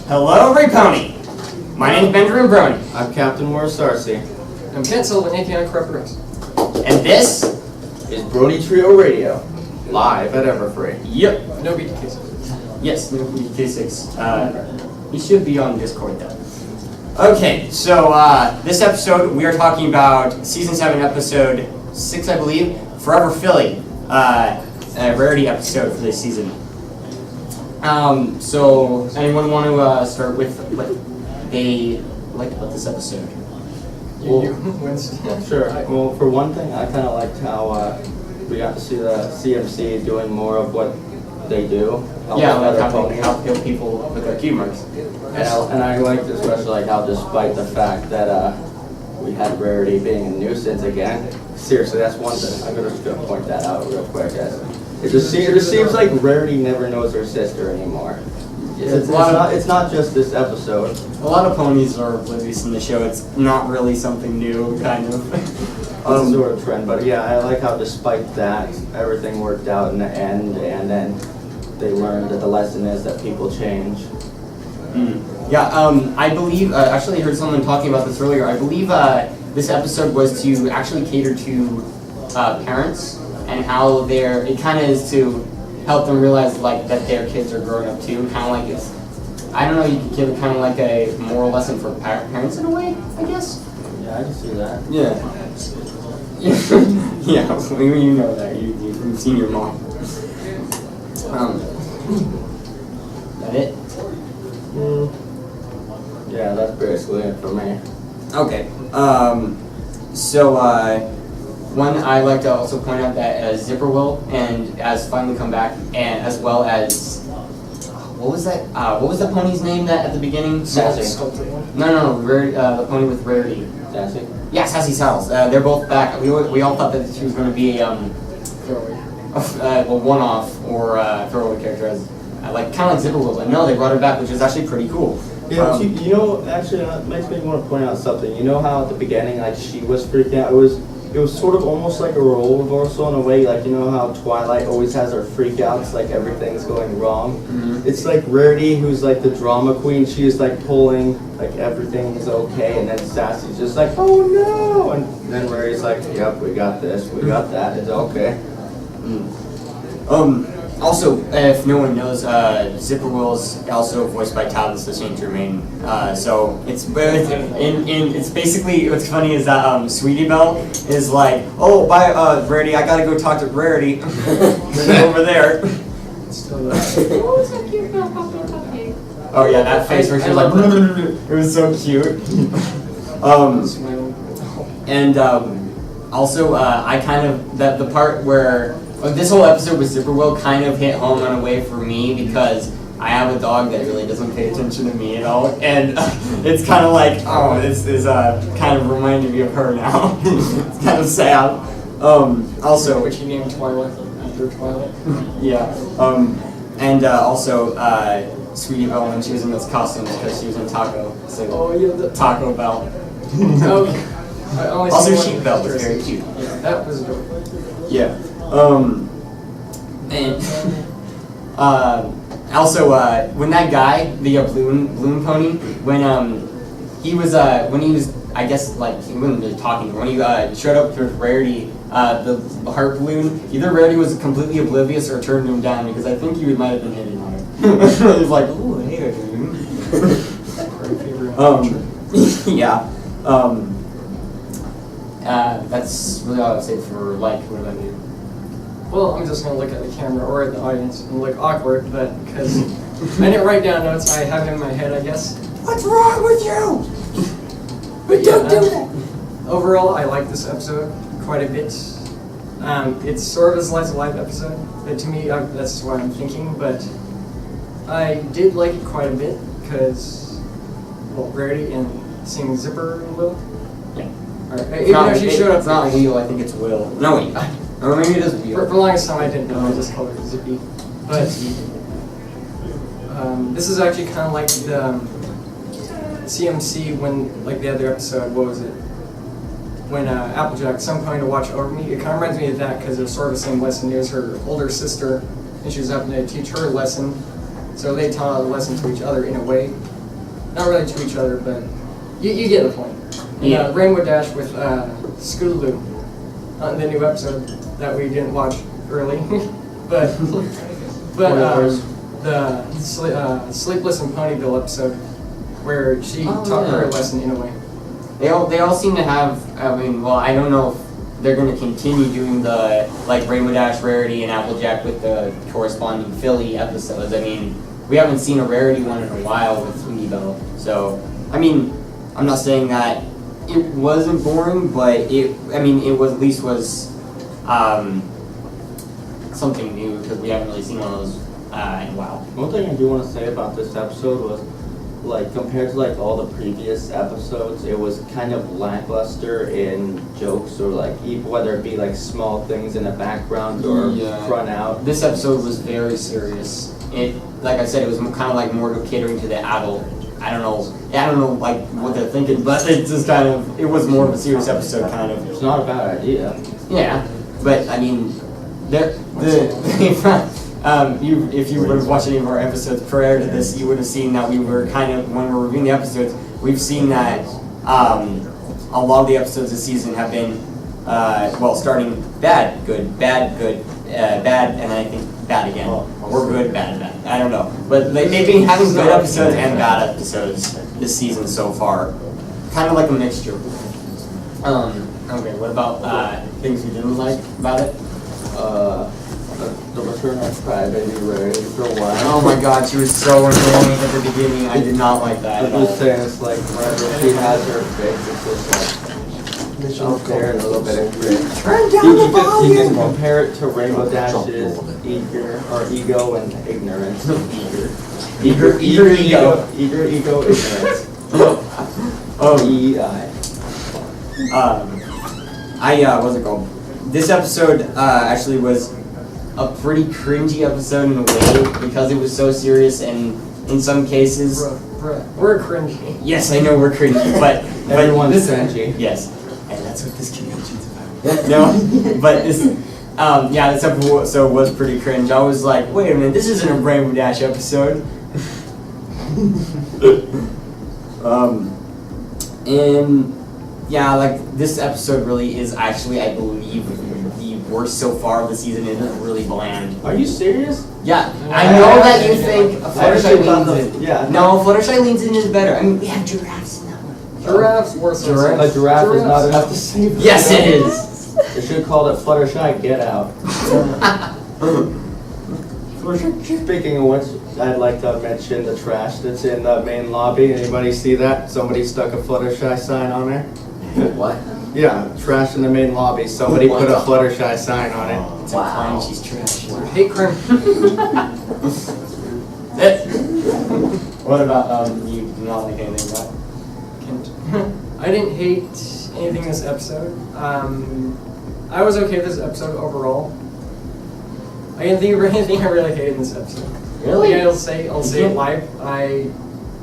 Hello, Ray Pony. My name's Benjamin Brony. I'm Captain Morris Darcy. I'm Ken Sullivan, AKI Corrupt Rex. And this is BronyTrioRadio, live at Everfree. Yep. No BTK6. Yes, no BTK6. He should be on Discord though. Okay, so this episode we are talking about Season 7, Episode 6, I believe, Forever Philly, a rarity episode for this season. So anyone want to start with what they liked about this episode? Sure. Well, for one thing, I kind of liked how we got to see the CMC doing more of what they do. Yeah, like how they help heal people with their cue marks. And I liked especially like how, despite the fact that we had Rarity being a nuisance again, seriously, that's one thing. I'm just gonna point that out real quick. It just seems like Rarity never knows her sister anymore. It's not just this episode. A lot of ponies are oblivious in the show. It's not really something new, kind of. Sort of trend, but yeah, I like how despite that, everything worked out in the end, and then they learned that the lesson is that people change. Yeah, I believe, actually I heard someone talking about this earlier. I believe this episode was to actually cater to parents and how it kind of is to help them realize like that their kids are growing up too. Kind of like it's, I don't know, you could give it kind of like a moral lesson for parents in a way, I guess. Yeah, I can see that. Yeah. Yeah, you know that. You've seen your mom. That it? Yeah, that's basically it for me. Okay. So one, I like to also point out that Zipperwill has finally come back, and as well as what was that? What was the pony's name that at the beginning? Sassy. No, the pony with Rarity. Sassy. Yeah, Sassy Saddles. They're both back. We all thought that she was going to be one-off or throwaway character, as like kind of like Zipperwill. And no, they brought her back, which is actually pretty cool. Yeah, you know, actually, that makes me want to point out something. You know how at the beginning, like, she was freaking out? It was sort of almost like a role reversal in a way. Like, you know how Twilight always has her freakouts, like everything's going wrong? Mm-hmm. It's like Rarity, who's like the drama queen. She is like pulling, like everything is okay, and then Sassy's just like, oh no! And then Rarity's like, yep, we got this, we got that, it's okay. Also, if no one knows, Zipperwill's also voiced by Talbot the Saint Germain. So it's basically what's funny is that Sweetie Belle is like, oh, bye, Rarity, I gotta go talk to Rarity over there. Oh yeah, that face where she was like, it was so cute. And also, I kind of the part where. This whole episode with Zipperwill kind of hit home in a way for me because I have a dog that really doesn't pay attention to me at all, and it's kind of like, oh, this is kind of reminding me of her now. It's kind of sad. Also, which he named Twilight after Twilight. Yeah. And also Sweetie Belle when she was in those costumes because she was in Taco. So oh yeah, the Taco Bell. Okay. Also, Sheep Belle was very cute. Yeah, that was adorable. Yeah. And also when that guy, the balloon pony, when he was I guess like he wasn't really talking, when he showed up with Rarity, the heart balloon, either Rarity was completely oblivious or turned him down because I think he might have been hitting on her. He was like, ooh, hey, balloon. Yeah. That's really all I would say for like, what about you? Well, I'm just going to look at the camera or at the audience and look awkward, but because I didn't write down notes, I have it in my head, I guess. What's wrong with you? But don't do that! Overall, I like this episode quite a bit. It's sort of a slice of life episode. To me, that's what I'm thinking, but I did like it quite a bit because, well, Rarity and seeing Zipperwill. Yeah. Right. Even though she showed up. It's not Wheel, I think it's Will. No, wait. Or maybe it is Wheel. For the longest time I didn't know, I just called her Zippy. But this is actually kind of like the CMC when, like the other episode, what was it? When Applejack, some coming to watch over me. It kind of reminds me of that because it was sort of the same lesson. It was her older sister, and she was having to teach her a lesson. So they taught a lesson to each other in a way. not really to each other, but you get the point. And, Yeah. Rainbow Dash with Scootaloo on the new episode that we didn't watch early, but the Sleepless in Ponyville episode where she taught her a lesson in a way. They all seem to have. I mean, well, I don't know if they're going to continue doing the like Rainbow Dash, Rarity, and Applejack with the corresponding Philly episodes. I mean, we haven't seen a Rarity one in a while with Sweetie Belle. So, I mean, I'm not saying that it wasn't boring, but it was at least something new because we haven't really seen one of those in a while. One thing I do want to say about this episode was, like, compared to like all the previous episodes, it was kind of lackluster in jokes or like whether it be like small things in the background or front out. This episode was very serious. It, like I said, it was kind of like more catering to the adult. I don't know like what they're thinking, but it just kind of, it was more of a serious episode kind of. It's not a bad idea. Yeah, but I mean, if you would have watched any of our episodes prior to this, you would have seen that we were kind of, when we're reviewing the episodes, we've seen that a lot of the episodes this season have been, starting bad, good, bad, good, bad, and I think bad again. Or good, bad, bad. I don't know. But they've been having good episodes and bad episodes this season so far. Kind of like a mixture. Okay, what about things you didn't like about it? The return of Crybaby Rarity for a while. Oh my god, she was so annoying at the beginning. I did not like that. I'm just saying, it's like whenever she has her fix, it's just like there and a little bit of grit. Turn down You can compare it to Rainbow Dash's ego and ignorance. Eager ego, ignorance. What's it called? This episode actually was a pretty cringy episode in a way because it was so serious and in some cases. Bruh, we're cringy. Yes, I know we're cringy, but Everyone's cringy. Yes, and that's what this convention's about. No, but this episode was pretty cringe. I was like, wait a minute, this isn't a Rainbow Dash episode. And yeah, like this episode really is actually, I believe, the worst so far of the season. It is really bland. Are you serious? Yeah, I know that you think Fluttershy leans in. Yeah. No, Fluttershy leans in is better. I mean, we have giraffes in that one. Giraffes worse than A giraffe is not enough to save. Yes, it is. They should have called it Fluttershy Get Out. Speaking of which, I'd like to mention the trash that's in the main lobby. Anybody see that? Somebody stuck a Fluttershy sign on there. What? Yeah, trash in the main lobby. Somebody put a Fluttershy sign on it. It's implying she's trash. hate crime. What about you? Do not like anything about? I didn't hate anything this episode. I was okay with this episode overall. I didn't think of anything I really hated in this episode. Really? Yeah, I'll say it live. I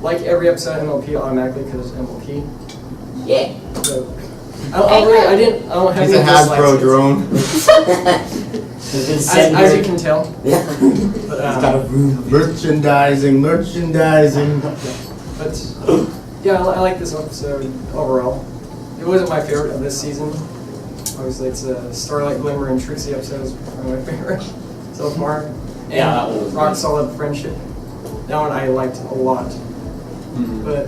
like every episode MLP automatically because it's MLP. Yeah. So, I don't have He's any a Hasbro dislikes. drone. As you can tell. Yeah. But, Merchandising. But yeah, I like this episode overall. It wasn't my favorite of this season. Obviously, it's a Starlight, Glimmer, and Trixie episodes are my favorite so far. And Yeah, that one was Rock nice. Solid Friendship. That one I liked a lot. Mm-hmm. But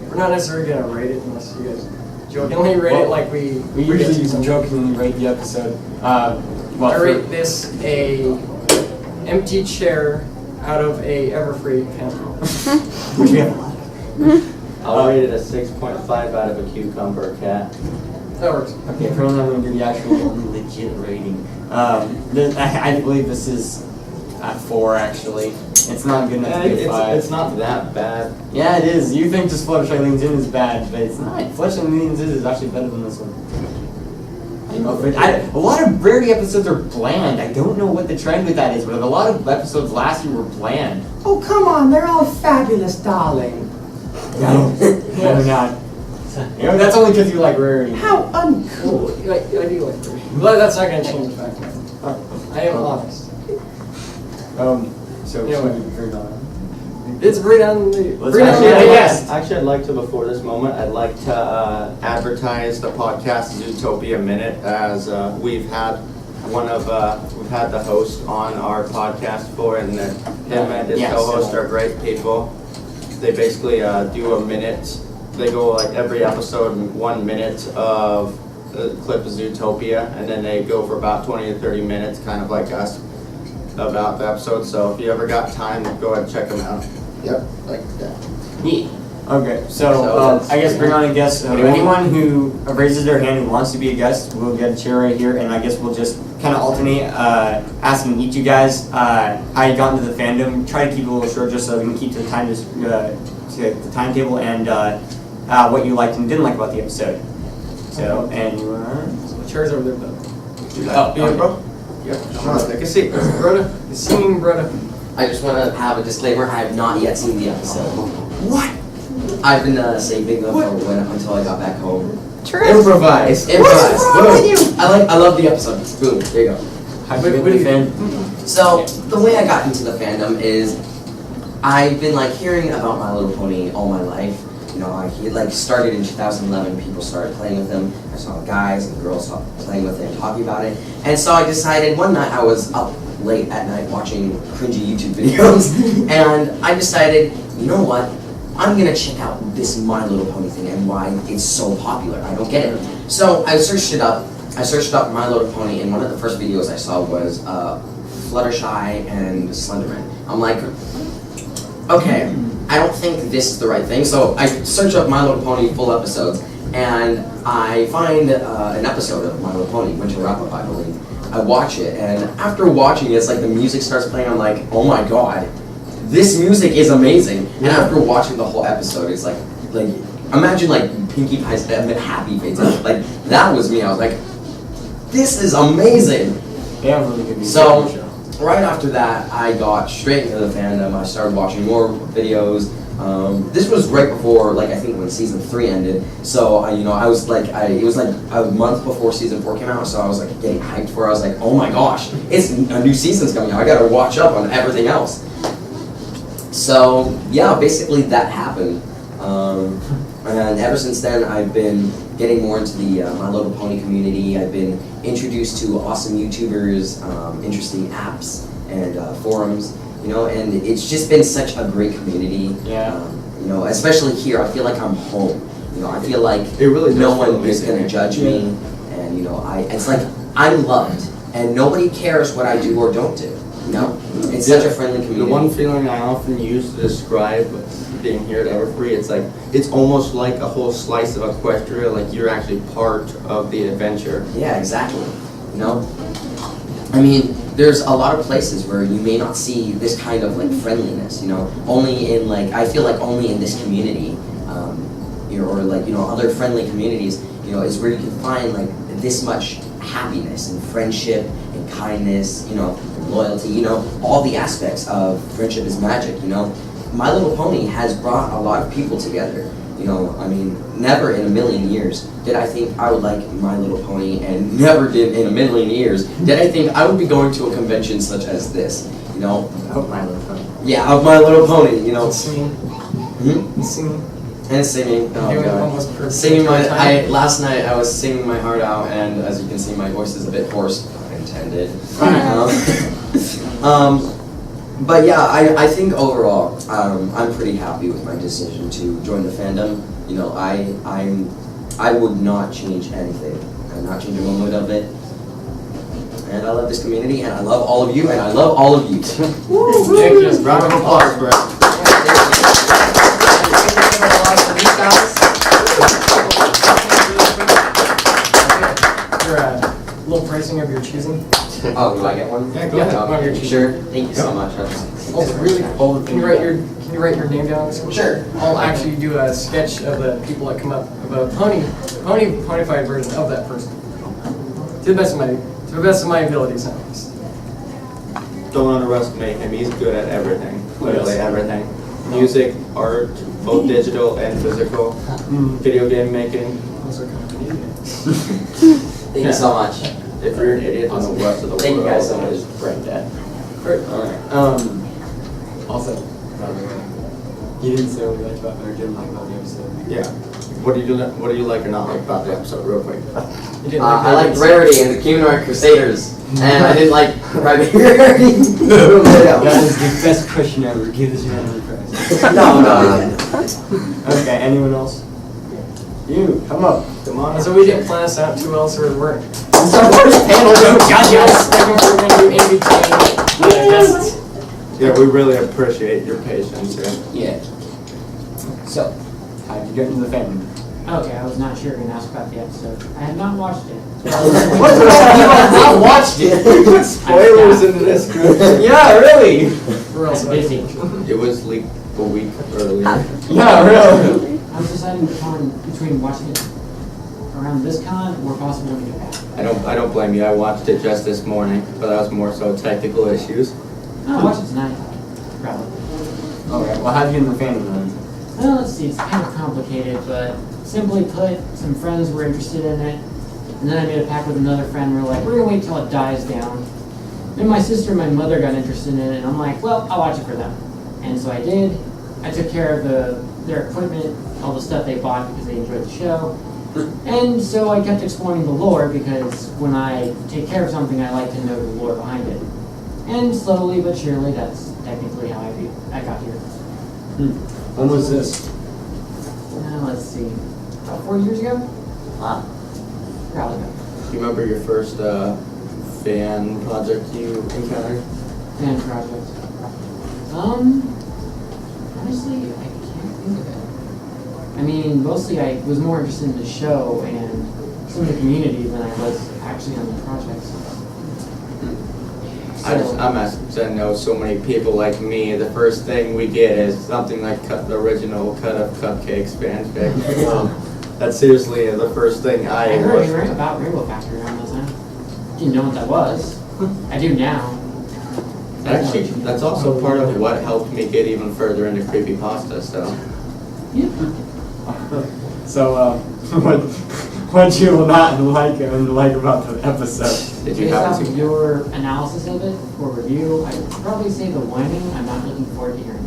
we're not necessarily gonna rate it unless you guys jokingly rate it like we usually jokingly rate the episode. I rate this a empty chair out of a Everfree pen. Which we have a lot of. I'll rate it a 6.5 out of a cucumber cat. That works. Okay, if we're not going to do the actual legit rating, I believe this is at 4 actually. It's not good enough to be a 5. It's not that bad. Yeah, it is. You think just Fluttershy Leans In is bad, but it's not. Fluttershy Leans In is actually better than this one. A lot of Rarity episodes are bland. I don't know what the trend with that is, but a lot of episodes last year were bland. Oh, come on, they're all fabulous, darling. No, they're not. You know, that's only because you like Rarity. How uncool. I do like Rarity. But that's not gonna change the fact. I am honest. So Yeah, should what? we prefer not? It's right on the. Let's right on actually the have a list. guest. Actually, I'd like to, before this moment, I'd like to advertise the podcast Zootopia Minute, as we've had the host on our podcast before, and him and his Yes. co-host are great people. They basically do a minute. They go like every episode 1 minute of a clip of Zootopia, and then they go for about 20 to 30 minutes, kind of like us, about the episode. So if you ever got time, go ahead and check them out. Yep, like that. Neat. Okay, So I guess bring on a guest. Anyone who raises their hand who wants to be a guest, we'll get a chair right here, and I guess we'll just kind of alternate asking each of you guys how you got into the fandom. Try to keep it a little short, just so we can keep to the time to the timetable, and what you liked and didn't like about the episode. So, and you are. The chair's over there, though. Oh, Yeah, okay. bro. Yep. Come on, take a seat. Brother, the singing brother. I just want to have a disclaimer. I have not yet seen the episode. What? I've been saving them for when until I got back home. Improvise. Improvise. wrong Boom. with you? I love the episode. Boom. There you go. How'd you get into the fan? So the way I got into the fandom is I've been like hearing about My Little Pony all my life. You know, he like started in 2011. People started playing with him. I saw guys and girls playing with him, talking about it, and so I decided one night I was up late at night watching cringy YouTube videos, and I decided, you know what? I'm gonna check out this My Little Pony thing and why it's so popular. I don't get it. So I searched it up. I searched up My Little Pony, and one of the first videos I saw was Fluttershy and Slenderman. I'm like, okay, I don't think this is the right thing. So I search up My Little Pony full episodes, and I find an episode of My Little Pony, Winter Wrap-Up, I believe. I watch it, and after watching it, it's like the music starts playing. I'm like, oh my god, this music is amazing. And after watching the whole episode, it's like imagine like Pinkie Pie's Happy Face. Like that was me. I was like, this is amazing. They have really good music So, on the show. right after that, I got straight into the fandom. I started watching more videos. This was right before, like I think when season 3 ended. So I was like, it was like a month before season 4 came out. So I was like getting hyped for it. I was like, oh my gosh, it's a new season's coming out. I gotta watch up on everything else. So yeah, basically that happened. And ever since then, I've been getting more into the My Little Pony community. I've been introduced to awesome YouTubers, interesting apps, and forums. You know, and it's just been such a great community. Yeah. You know, especially here, I feel like I'm home. You know, I feel like It really does no feel one is amazing. gonna judge me, and you know, it's like I'm loved, and nobody cares what I do or don't do. You know, it's such a friendly community. The one feeling I often use to describe being here at Everfree, it's like, it's almost like a whole slice of Equestria, like you're actually part of the adventure. Yeah, exactly. You know, I mean, there's a lot of places where you may not see this kind of like friendliness. You know, only in like I feel like only in this community, or like other friendly communities, is where you can find like this much happiness and friendship and kindness. And loyalty. All the aspects of friendship is magic. My Little Pony has brought a lot of people together. I mean, never in a million years did I think I would like My Little Pony, and never did in a million years did I think I would be going to a convention such as this. Of My Little Pony. Yeah, of My Little Pony. Singing. Hmm? Singing. And singing. Oh Doing god. almost perfect. Singing my. Time. Last night I was singing my heart out, and as you can see, my voice is a bit hoarse. Pun intended. But yeah, I think overall, I'm pretty happy with my decision to join the fandom. I would not change anything. I'd not change a moment of it. And I love this community, and I love all of you, and I love all of you. Thank you. Round of applause, bro. Your little pricing of your choosing. Oh, do I get one? Yeah, go ahead. Oh, One of your sure. Thank you so much. Oh, really? Can you write your name down? Sure. I'll actually do a sketch of the people that come up of a ponyfied version of that person. To the best of my abilities, at least. Don't underestimate him. He's good at everything. Literally Yes. everything. Music, art, both digital and physical. Video game making. Also kind of Canadian. Thank you so much. If you're an idiot on the west of the world, Thank you guys so much. Brain dead. Alright. Also, You didn't say what you liked about or didn't like about the episode. Yeah. What do you like or not like about the episode, real quick? You didn't I liked the Rarity and the Humanoid Crusaders, and I didn't like Rarity. That is the best question ever. Give this man a prize. No. Okay, anyone else? You, come up. Come on. So we didn't plan this out too well, so we're This is our first panel, yes. we're going to do ABT. Yeah, we really appreciate your patience here. Yeah. So, how did you get into the fandom? Okay, I was not sure you were going to ask about the episode. I have not watched it. What the hell? You have not watched it? You put spoilers into this group. Yeah, really? We're also Busy. It was leaked a week earlier. Yeah, really. I was deciding between watching it around this con or possibly in Japan. I don't blame you. I watched it just this morning, but that was more so technical issues. I'll watch it tonight, probably. Okay, well, how did you get in the fandom then? Well, let's see, it's kind of complicated, but simply put, some friends were interested in it, and then I made a pact with another friend. We're like, we're gonna wait till it dies down. Then my sister and my mother got interested in it, and I'm like, well, I'll watch it for them. And so I did. I took care of their equipment, all the stuff they bought because they enjoyed the show. And so I kept exploring the lore because when I take care of something, I like to know the lore behind it. And slowly but surely, that's technically how I got here. When was this? Now let's see, about 4 years ago? Wow. Probably. Do you remember your first fan project you encountered? Fan project. Honestly, I can't think of it. I mean, mostly I was more interested in the show and some of the community than I was actually on the projects. I'm asking, I know so many people like me, the first thing we get is something like the original cut of Cupcakes fanfic. That's seriously the first thing I heard watched. you were about Rainbow Factory around that time. Didn't know what that was. I do now. Actually, that's also part of what helped me get even further into creepypasta, so. Yeah. So, what you will not like about the episode? Did you Based happen off to? of your analysis of it or review, I'd probably say the whining I'm not looking forward to hearing.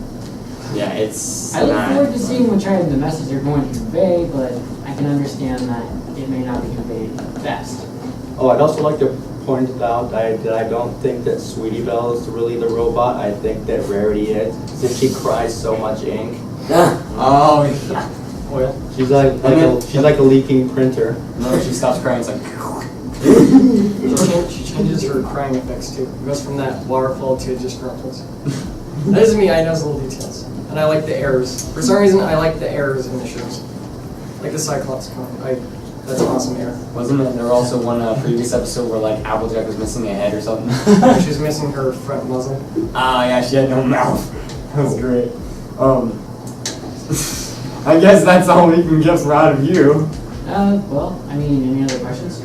Yeah, it's I look not- forward to seeing what kind of the message they're going to convey, but I can understand that it may not be conveyed best. Oh, I'd also like to point out that I don't think that Sweetie Belle is really the robot. I think that Rarity is, since she cries so much ink. Oh, yeah. She's like a leaking printer. No, she stops crying. It's like. She changes her crying effects too. It goes from that waterfall to just ruffles. That isn't me, I know the little details. And I like the errors. For some reason, I like the errors in the shows. Like the Cyclops comic. That's an awesome error. Wasn't there also one previous episode where like Applejack was missing a head or something? She's missing her front muzzle. Ah, yeah, she had no mouth. That was great. I guess that's all we can get out of you. Well, I mean, any other questions?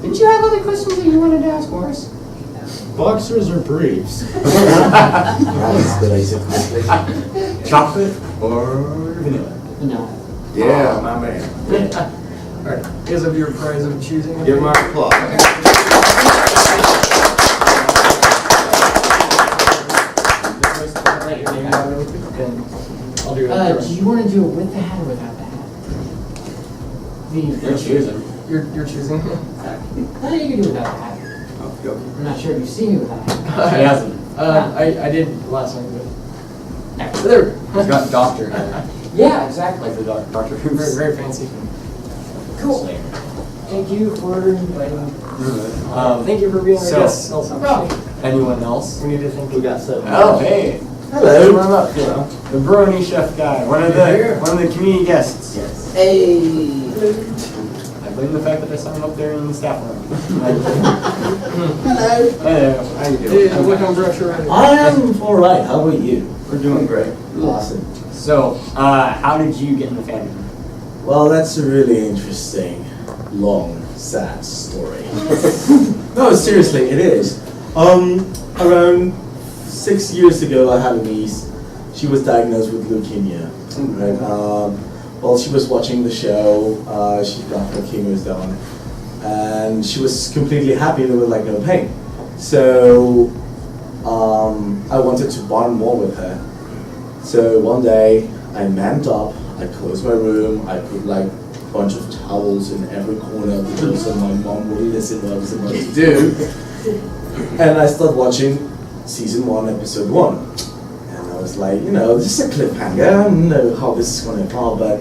Did you have other questions that you wanted to ask for us? Boxers or briefs? Chocolate or vanilla? No. Yeah, my man. Alright, here's of your prize of choosing. Give him our applause. I'll do it. Do you want to do it with the hat or without the hat? You're choosing. You're choosing. You can do it without the hat. Okay, okay. I'm not sure if you've seen me without the hat. She hasn't. I did last night, but There. She's got doctor hair. Yeah, exactly. Like the Dr. very, Who's. very fancy. Cool. Thank you for inviting me. Thank you for being our so- guest also. No problem. Anyone else? We need to thank We you. got 7. Oh, hey. Hello. Run up here. The Brony chef guy. One of the community guests. Yes. Hey. I blame the fact that I saw him up there in the staff room. Hello. Hello. How you Dude, doing? look on BronyTrioRadio. I am all right. How about you? We're doing great. Awesome. So, how did you get in the fandom? Well, that's a really interesting, long, sad story. No, seriously, it is. Around 6 years ago, I had a niece. She was diagnosed with leukemia. Right? Well, she was watching the show. She got her chemos done, and she was completely happy. There was like no pain. So I wanted to bond more with her. So one day I manned up, I closed my room, I put like a bunch of towels in every corner because so my mom wouldn't listen what I was about to do. And I started watching season 1, episode 1. And I was like, this is a cliffhanger, I don't know how this is going to evolve, but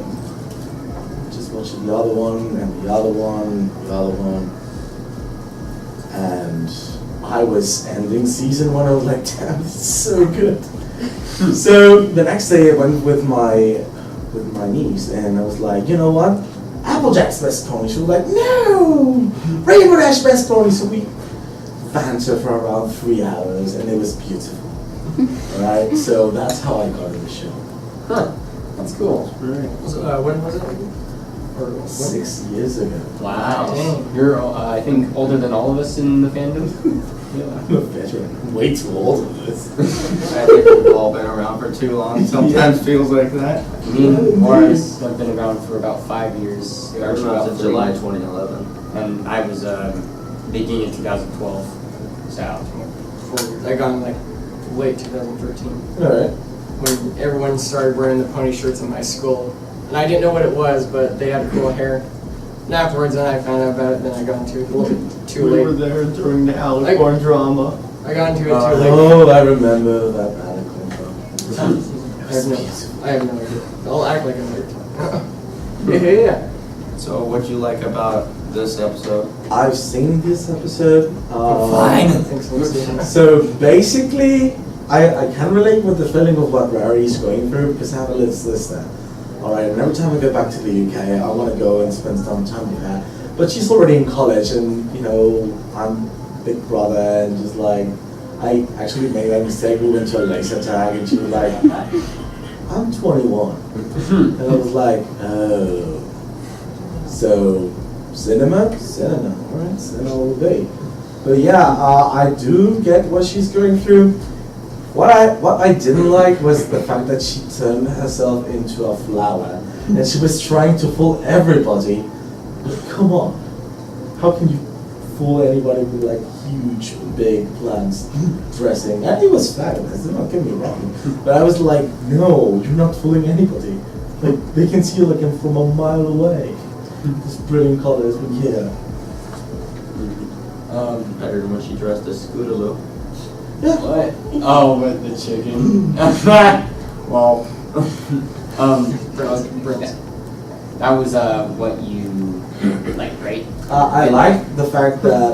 just watching the other one, and the other one, the other one. And I was ending season 1, I was like, damn, this is so good. So the next day I went with my niece, and I was like, you know what? Applejack's best pony. She was like, no! Rainbow Dash best pony. So we bantered for around 3 hours, and it was beautiful. Alright, so that's how I got in the show. Huh. That's cool. When was it? Or when? 6 years ago. Wow. Dang. You're, I think, older than all of us in the fandom. Yeah, I'm a veteran. I'm way too old for this. I think we've all been around for too long. Sometimes feels like that. Me and Morris have been around for about 5 years. I was around since July 2011. And I was beginning of 2012. So, 4 years. I got in like late 2013 Alright. when everyone started wearing the pony shirts in my school, and I didn't know what it was, but they had cool hair. And afterwards, then I found out about it. Then I got into it a little bit too We were late. there during the Alicorn drama. I got into it too late. Oh, I remember that Alicorn drama. I have no idea. I'll act like I know. Yeah. So what you like about this episode? I've seen this episode. Thanks for listening. So basically, I can relate with the feeling of what Rari's going through because I have a little sister. Alright, and every time I go back to the UK, I want to go and spend some time with her. But she's already in college, and I'm big brother, and just like, I actually made that mistake. We went to a laser tag, and she was like, I'm 21. And I was like, oh. So, cinema, alright, cinema all day. But yeah, I do get what she's going through. What I didn't like was the fact that she turned herself into a flower, and she was trying to fool everybody. But come on, how can you fool anybody with like huge, big plants dressing? And it was fabulous, don't get me wrong. But I was like, no, you're not fooling anybody. Like they can see you like from a mile away. These brilliant colors, but yeah. Better than when she dressed as Scootaloo. Yeah. What? Oh, with the chicken. Well, that was what you like, right? I like the fact that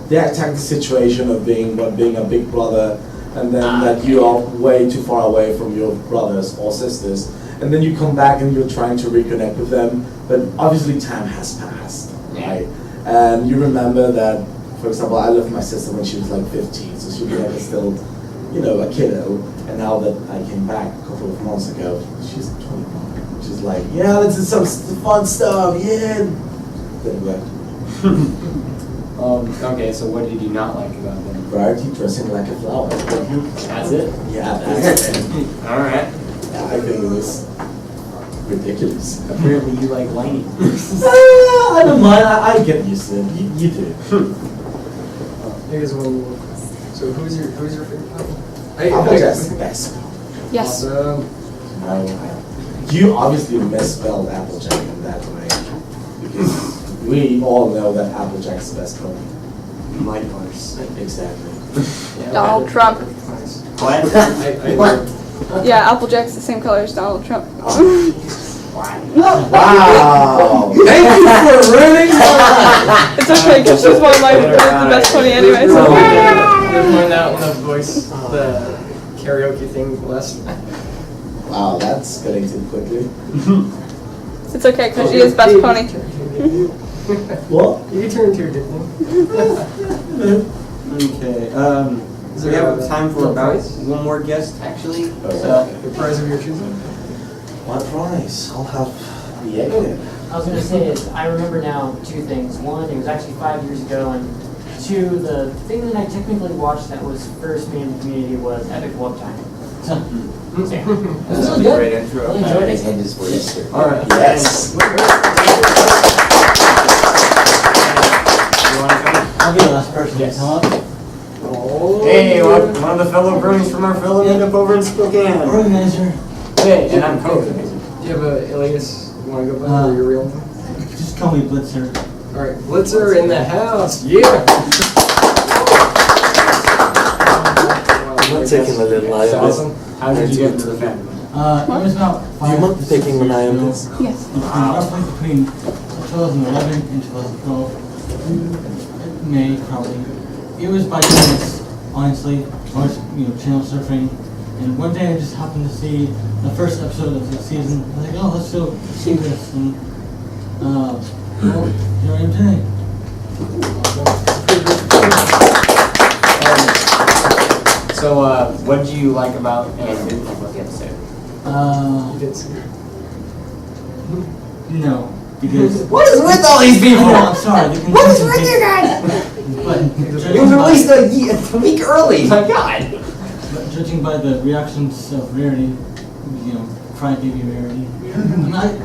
they attack the situation of being a big brother, and then that you are way too far away from your brothers or sisters, and then you come back and you're trying to reconnect with them, but obviously time has passed, right? And you remember that, for example, I left my sister when she was like 15, so she was like still, a kiddo, and now that I came back a couple of months ago, she's 21. She's like, yeah, let's do some fun stuff, yeah. Anyway. Okay, so what did you not like about them? Variety dressing like a flower. That's it? Yeah, that's it. Alright. Yeah, I think it was ridiculous. Apparently you like whining. I don't mind, I get used to it. You do. Here's one. So who's your favorite pony? Applejack's the best. Yes. Awesome. No, you obviously misspelled Applejack in that way. Because we all know that Applejack's the best pony. My horse. Exactly. Donald Trump. What? What? Yeah, Applejack's the same color as Donald Trump. Wow! Thank you for ruining that! It's okay, because she's one of the best pony anyway. So. They're going out in the voice, the karaoke thing less. Wow, that's getting too quickly. It's okay, because she is best pony. What? You can turn into a good thing. Okay, so we have time for about one more guest, actually. So, The prize of your choosing. what price? I'll have the egg. I was gonna say is I remember now 2 things. One, it was actually 5 years ago, and 2, the thing that I technically watched that was first made in the community was Epic Love Time. So, yeah. That's a Good. great intro. Really enjoyed His it. hand is for Easter. Alright. Yes. You want to come? I'll be the last person to come up. Oh. Hey, one of the fellow Bronies from our fellow meetup over in Spokane. Organizer. Hey, and I'm co-organizer. Do you have an alias you want to go by or your real name? Just call me Blitzer. All right, Blitzer in the house. Yeah. I'm not taking the little eye of Awesome. How did you get into the fandom? It was about Do you mind taking an eye on this? Yes. Roughly between 2011 and 2012. May, probably. It was by chance, honestly. I was, channel surfing. And one day I just happened to see the first episode of the season. I was like, oh, let's go see this. And, well, here I am today. So, what did you like about and didn't like about the episode? You did see. No. Because... What is with all these people? I'm sorry. What is with you guys? But It was released a week early. My God. But judging by the reactions of Rarity, crybaby Rarity,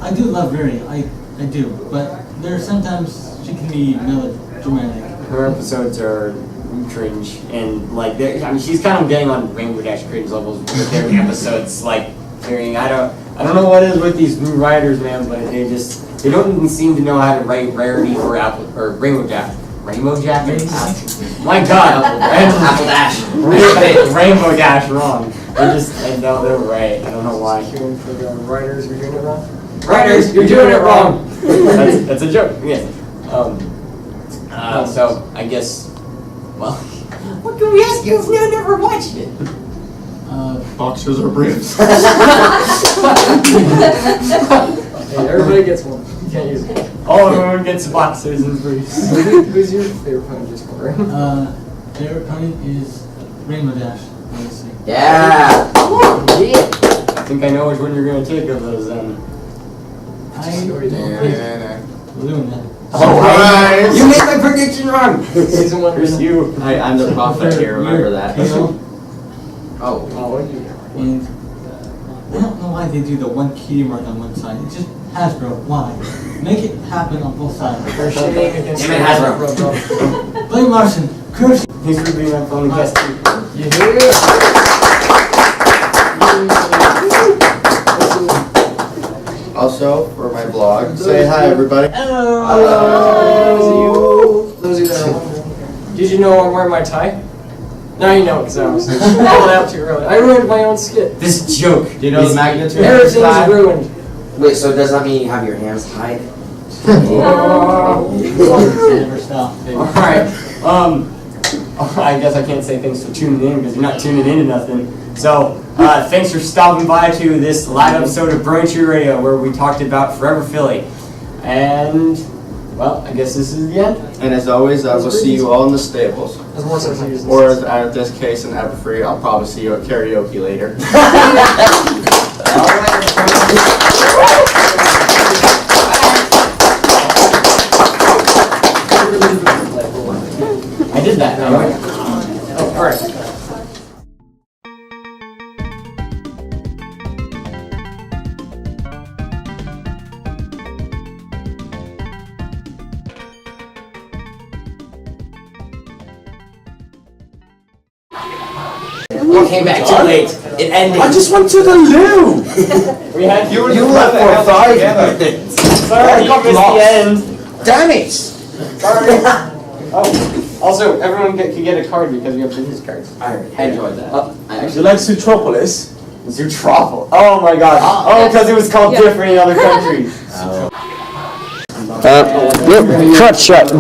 I do love Rarity, I do, but there are sometimes she can be melodramatic. Her episodes are cringe, and like, she's kind of getting on Rainbow Dash cringe levels with their episodes. Like, I don't know what it is with these new writers, man, but they don't even seem to know how to write Rarity or Rainbow Dash. Rainbow Jacket? My God! Apple Dash. Rainbow Dash wrong. They're right. I don't know why. Hearing for the writers, you're doing it wrong. Writers, you're doing it wrong. That's a joke. Yes. So I guess. Well, what can we ask you if we never watched it? Boxers or briefs? Hey, everybody gets one. You can't use it. Oh, everyone gets boxers and briefs. Who's your favorite pony just for? Favorite pony is Rainbow Dash, obviously. Yeah. I think I know which one you're going to take of those then. Luna. Alright! You made my prediction wrong! Season 1. Here's you. I'm the prophet here, remember that. Oh. And I don't know why they do the one key mark on one side. It's just Hasbro. Why? Make it happen on both sides. They're shooting against Damn it, Hasbro. Blame Martian. Curse. Thanks for being my phone guest too. Also, for my vlog, say hi everybody. Hello. Those of you that are wondering. Did you know I'm wearing my tie? Now you know because I was calling out too early. I ruined my own skit. This joke. Do you know the magnitude of Everything's this tie? ruined. Wait, so does that mean you have your hands tied? Never stop. Alright. I guess I can't say thanks for tuning in because you're not tuning in to nothing. So, thanks for stopping by to this live episode of BronyTrioRadio where we talked about Forever Philly. And, well, I guess this is the end. And as always, I will see you all in the stables. There's more stuff to use. Or as in this case in Everfree, I'll probably see you at karaoke later. I did that. Oh, alright. You came back too late. It ended. I just went to the loo! We had You left for 5 minutes. Sorry, you missed the end. Damn it! Sorry. Oh, also, everyone can get a card because we have business cards. I enjoyed that. You like Zootropolis? Zootropolis. Oh my God. Oh, because it was called different in other countries. Cut shut.